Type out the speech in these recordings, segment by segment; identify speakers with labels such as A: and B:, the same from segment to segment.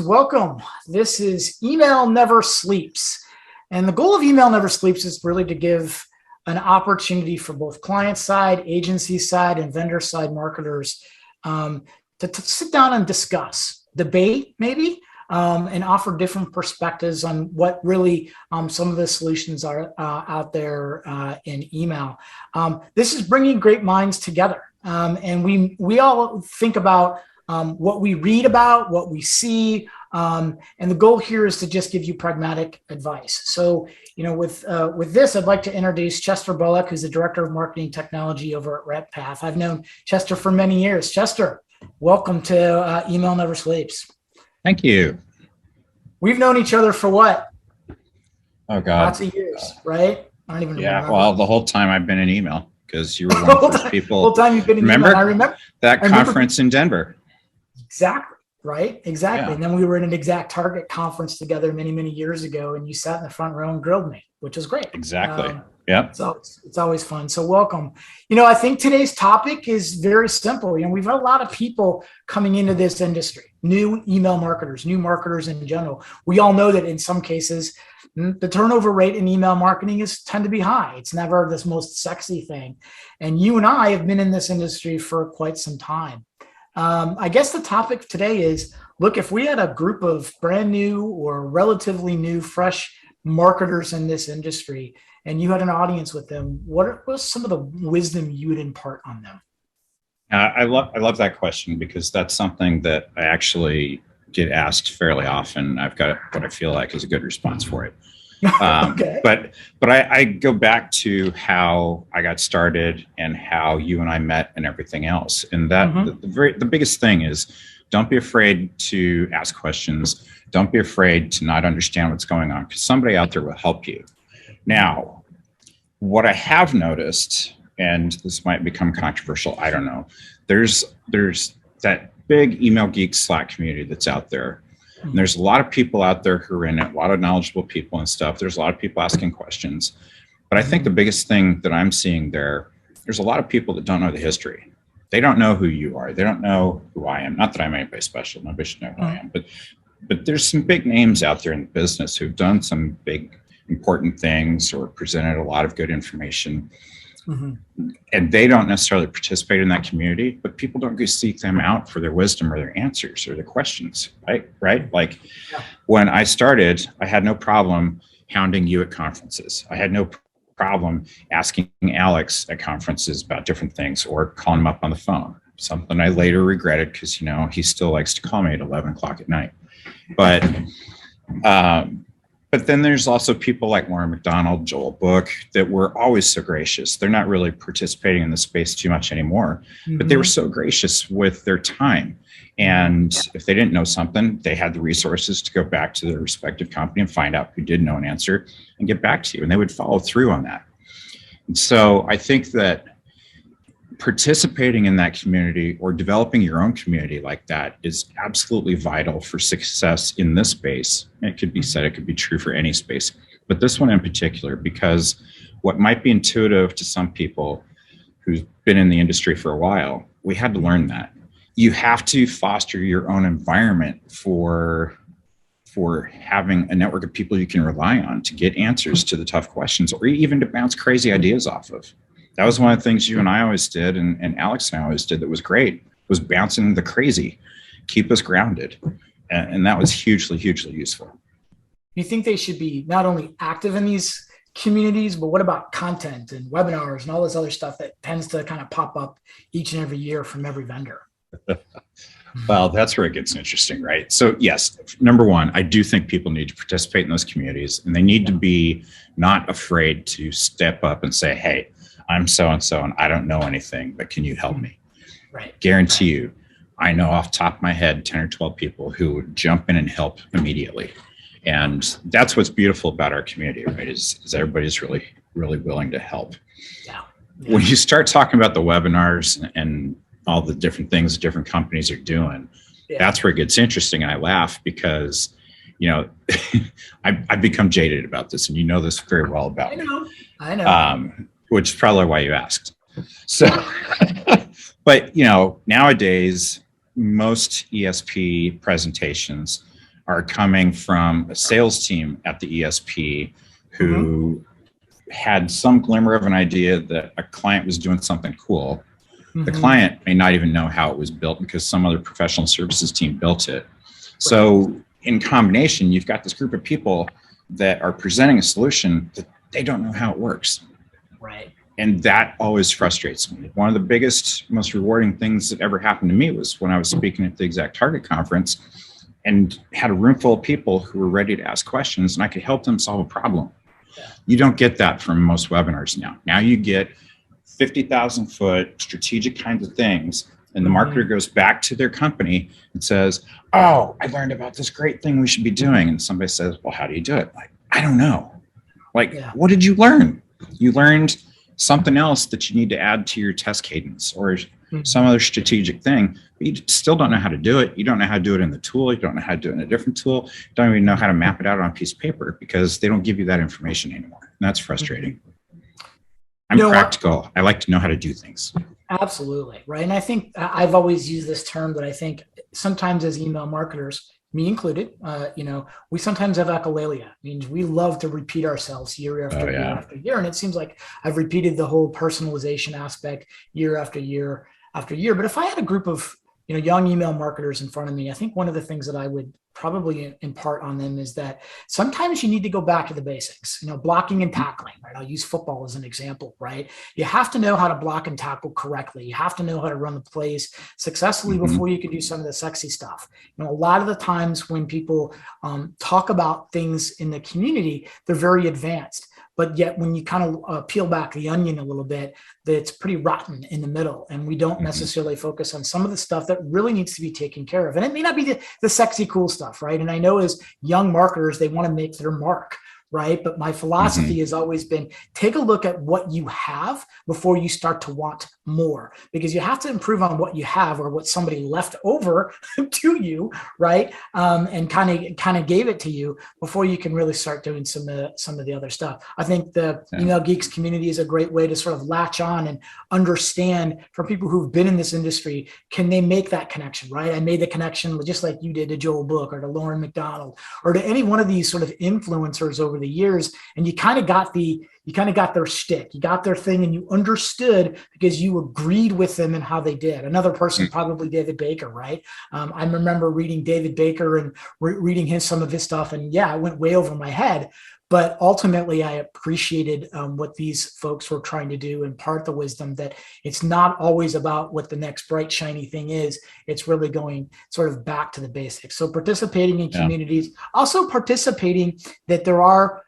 A: welcome. This is Email Never Sleeps. And the goal of Email Never Sleeps is really to give an opportunity for both client side, agency side, and vendor side marketers to sit down and discuss, debate maybe, and offer different perspectives on what really some of the solutions are out there in email. This is bringing great minds together. And we all think about what we read about, what we see, and the goal here is to just give you pragmatic advice. So, with this, I'd like to introduce Chester Bullock, who's the Director of Marketing Technology over at RepPath. I've known Chester for many years. Chester, welcome to Email Never Sleeps.
B: Thank you.
A: We've known each other for what?
B: Oh, God.
A: Lots of years, right? I don't even remember.
B: Yeah, well, the whole time I've been in email, because you were one of the first people.
A: The whole time you've been in email. I remember
B: that conference in Denver.
A: Exactly. Right. Exactly.
B: Yeah.
A: And then we were in an Exact Target conference together many, many years ago, and you sat in the front row and grilled me, which was great.
B: Exactly. Yeah.
A: So it's always fun. So welcome. I think today's topic is very simple. We've had a lot of people coming into this industry, new email marketers, new marketers in general. We all know that in some cases, the turnover rate in email marketing tend to be high. It's never this most sexy thing. And you and I have been in this industry for quite some time. I guess the topic today is, look, if we had a group of brand new or relatively new, fresh marketers in this industry, and you had an audience with them, what was some of the wisdom you would impart on them?
B: I love that question, because that's something that I actually get asked fairly often. I've got what I feel like is a good response for it.
A: Okay.
B: But I go back to how I got started and how you and I met and everything else. And that the biggest thing is, don't be afraid to ask questions. Don't be afraid to not understand what's going on, because somebody out there will help you. Now, what I have noticed, and this might become controversial, I don't know, there's that big email geek Slack community that's out there. And there's a lot of people out there who are in it, a lot of knowledgeable people and stuff. There's a lot of people asking questions. But I think the biggest thing that I'm seeing there's a lot of people that don't know the history. They don't know who you are. They don't know who I am. Not that I'm anybody special. Nobody should know who I am. But there's some big names out there in the business who've done some big, important things or presented a lot of good information. And they don't necessarily participate in that community, but people don't go seek them out for their wisdom or their answers or their questions, right? Like when I started, I had no problem hounding you at conferences. I had no problem asking Alex at conferences about different things or calling him up on the phone, something I later regretted, because, he still likes to call me at 11 o'clock at night. But then there's also people like Warren McDonald, Joel Book, that were always so gracious. They're not really participating in the space too much anymore, but they were so gracious with their time. And if they didn't know something, they had the resources to go back to their respective company and find out who did know an answer and get back to you. And they would follow through on that. And so I think that participating in that community or developing your own community like that is absolutely vital for success in this space. It could be said, it could be true for any space, but this one in particular, because what might be intuitive to some people who've been in the industry for a while, we had to learn that. You have to foster your own environment for having a network of people you can rely on to get answers to the tough questions, or even to bounce crazy ideas off of. That was one of the things you and I always did, and Alex and I always did, that was great, was bouncing the crazy, keep us grounded. And that was hugely, hugely useful.
A: You think they should be not only active in these communities, but what about content and webinars and all this other stuff that tends to kind of pop up each and every year from every vendor?
B: Well, that's where it gets interesting, right? So yes, number one, I do think people need to participate in those communities, and they need to be not afraid to step up and say, hey, I'm so-and-so and I don't know anything, but can you help me?
A: Right.
B: Guarantee you, I know off the top of my head, 10 or 12 people who would jump in and help immediately. And that's what's beautiful about our community, right? Is everybody's really, really willing to help.
A: Yeah.
B: When you start talking about the webinars and all the different things different companies are doing, that's where it gets interesting. And I laugh because, I've become jaded about this, and you know this very well about me.
A: I know.
B: Which is probably why you asked. So, but nowadays, most ESP presentations are coming from a sales team at the ESP who had some glimmer of an idea that a client was doing something cool. The client may not even know how it was built because some other professional services team built it. So in combination, you've got this group of people that are presenting a solution that they don't know how it works.
A: Right.
B: And that always frustrates me. One of the biggest, most rewarding things that ever happened to me was when I was speaking at the Exact Target conference and had a room full of people who were ready to ask questions and I could help them solve a problem. You don't get that from most webinars now. Now you get 50,000 foot strategic kinds of things. And the marketer goes back to their company and says, oh, I learned about this great thing we should be doing. And somebody says, well, how do you do it? Like, I don't know. Like, what did you learn? You learned something else that you need to add to your test cadence or some other strategic thing, but you still don't know how to do it. You don't know how to do it in the tool. You don't know how to do it in a different tool. You don't even know how to map it out on a piece of paper because they don't give you that information anymore. And that's frustrating. I'm practical. I like to know how to do things.
A: Absolutely. Right. And I think I've always used this term that I think sometimes as email marketers, me included, we sometimes have echolalia. Means we love to repeat ourselves year after year after year. And it seems like I've repeated the whole personalization aspect year after year after year. But if I had a group of, young email marketers in front of me, I think one of the things that I would probably impart on them is that sometimes you need to go back to the basics, blocking and tackling, right? I'll use football as an example, right? You have to know how to block and tackle correctly. You have to know how to run the plays successfully before you can do some of the sexy stuff. A lot of the times when people talk about things in the community, they're very advanced. But yet when you kind of peel back the onion a little bit, it's pretty rotten in the middle. And we don't necessarily focus on some of the stuff that really needs to be taken care of. And it may not be the sexy, cool stuff, right? And I know as young marketers, they want to make their mark, right? But my philosophy has always been, take a look at what you have before you start to want more, because you have to improve on what you have or what somebody left over to you, right? And kind of gave it to you before you can really start doing some of the other stuff. I think the Email Geeks community is a great way to sort of latch on and understand from people who've been in this industry, can they make that connection, right? I made the connection just like you did to Joel Bullock or to Lauren McDonald or to any one of these sort of influencers over the years, and you kind of got their shtick, you got their thing, and you understood because you agreed with them and how they did. Another person, probably David Baker, right? I remember reading David Baker and reading some of his stuff, and it went way over my head. But ultimately, I appreciated what these folks were trying to do, and part the wisdom that it's not always about what the next bright, shiny thing is. It's really going sort of back to the basics. So participating in communities, also participating that there are,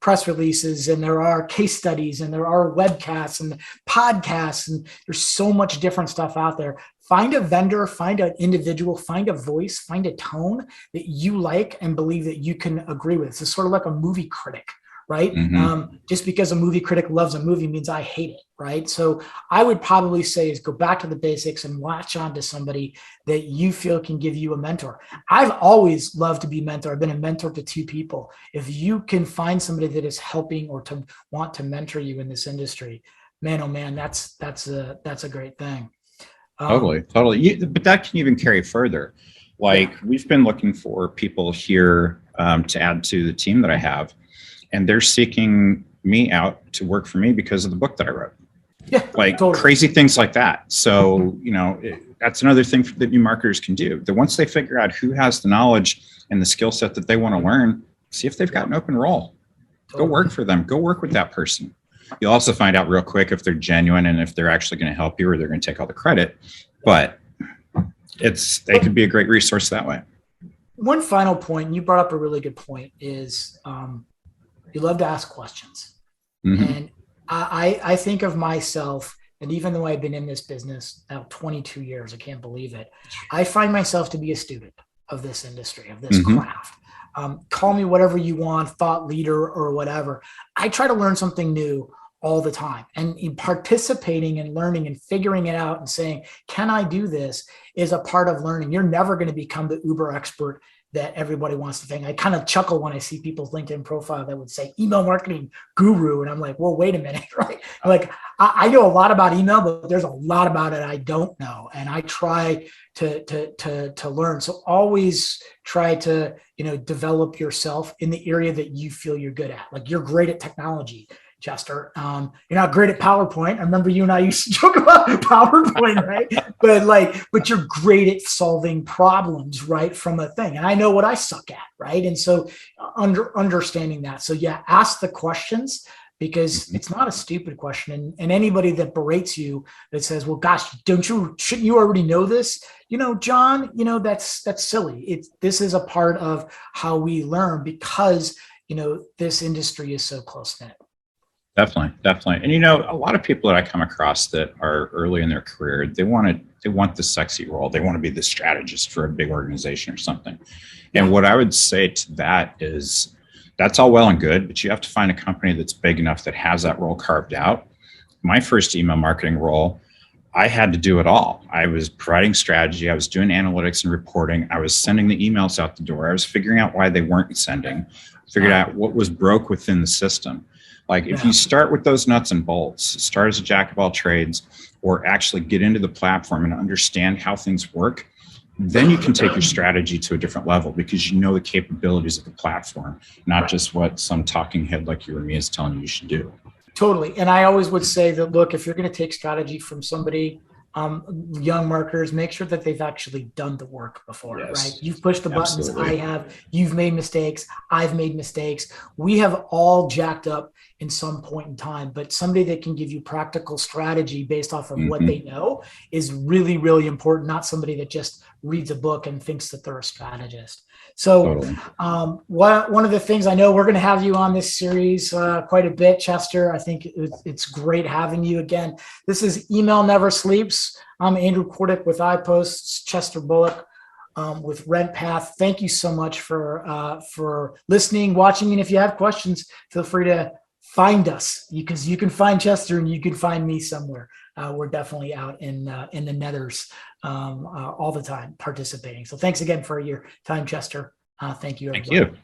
A: press releases and there are case studies and there are webcasts and podcasts, and there's so much different stuff out there. Find a vendor, find an individual, find a voice, find a tone that you like and believe that you can agree with. It's sort of like a movie critic, right? Just because a movie critic loves a movie means I hate it, right? So I would probably say is go back to the basics and latch on to somebody that you feel can give you a mentor. I've always loved to be mentor. I've been a mentor to 2 people. If you can find somebody that is helping or to want to mentor you in this industry, man, oh man, that's a great thing.
B: Totally. But that can even carry further. We've been looking for people here to add to the team that I have, and they're seeking me out to work for me because of the book that I wrote. Totally. Crazy things like that. So, that's another thing that new marketers can do. That once they figure out who has the knowledge and the skill set that they want to learn, see if they've got an open role. Totally. Go work for them. Go work with that person. You'll also find out real quick if they're genuine and if they're actually going to help you or they're going to take all the credit. But they could be a great resource that way.
A: One final point, and you brought up a really good point, is you love to ask questions. And I think of myself, and even though I've been in this business now 22 years, I can't believe it, I find myself to be a student of this industry, of this craft. Call me whatever you want, thought leader or whatever. I try to learn something new all the time, and in participating and learning and figuring it out and saying, can I do this, is a part of learning. You're never going to become the uber expert that everybody wants to think. I kind of chuckle when I see people's LinkedIn profile that would say email marketing guru. And I'm like, well, wait a minute, right? I'm like, I know a lot about email, but there's a lot about it I don't know. And I try to learn. So always try to, develop yourself in the area that you feel you're good at. Like you're great at technology, Chester. You're not great at PowerPoint. I remember you and I used to joke about PowerPoint, right? But you're great at solving problems, right? From a thing. And I know what I suck at, right? And so understanding that. So yeah, ask the questions, because it's not a stupid question. And anybody that berates you that says, well, gosh, shouldn't you already know this? John, that's silly. This is a part of how we learn, because, this industry is so close knit.
B: Definitely. And a lot of people that I come across that are early in their career, they want the sexy role. They want to be the strategist for a big organization or something. And what I would say to that is, that's all well and good, but you have to find a company that's big enough that has that role carved out. My first email marketing role, I had to do it all. I was providing strategy. I was doing analytics and reporting. I was sending the emails out the door. I was figuring out why they weren't sending, figured out what was broke within the system. Like if you start with those nuts and bolts, start as a jack of all trades, or actually get into the platform and understand how things work, then you can take your strategy to a different level, because you know the capabilities of the platform, not just what some talking head like you or me is telling you should do.
A: Totally. And I always would say that, look, if you're going to take strategy from somebody, young marketers, make sure that they've actually done the work before, right? You've pushed the buttons. I have. You've made mistakes. I've made mistakes. We have all jacked up in some point in time, but somebody that can give you practical strategy based off of what they know is really, really important. Not somebody that just reads a book and thinks that they're a strategist. So one of the things, I know we're going to have you on this series quite a bit, Chester. I think it's great having you again. This is Email Never Sleeps. I'm Andrew Kordek with iPost, Chester Bullock with RentPath. Thank you so much for listening, watching, and if you have questions, feel free to find us, because you can find Chester and you can find me somewhere. We're definitely out in the nethers all the time participating. So thanks again for your time, Chester. Thank you, everybody.
B: Thank you.